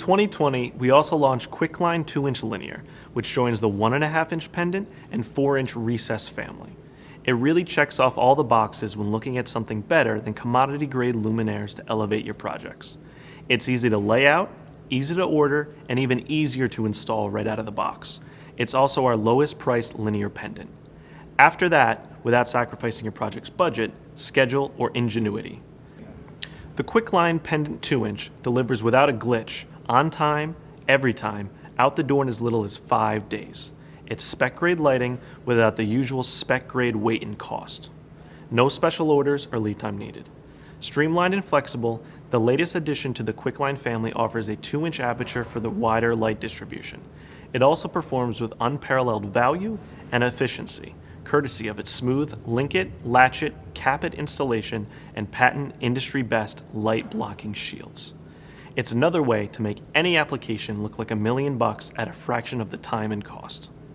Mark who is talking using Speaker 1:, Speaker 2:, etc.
Speaker 1: 2020, we also launched QuickLine 2-inch linear, which joins the 1.5-inch pendant and 4-inch recessed family. It really checks off all the boxes when looking at something better than commodity-grade luminaires to elevate your projects. It's easy to lay out, easy to order, and even easier to install right out of the box. It's also our lowest priced linear pendant. After that, without sacrificing your project's budget, schedule, or ingenuity. The QuickLine Pendant 2-inch delivers without a glitch, on time, every time, out the door in as little as 5 days. It's spec grade lighting without the usual spec grade weight and cost. No special orders or lead time needed. Streamlined and flexible, the latest addition to the QuickLine family offers a 2-inch aperture for the wider light distribution. It also performs with unparalleled value and efficiency, courtesy of its smooth link it, latch it, cap it installation and patent industry best light blocking shields. It's another way to make any application look like $1 million at a fraction of the time and cost.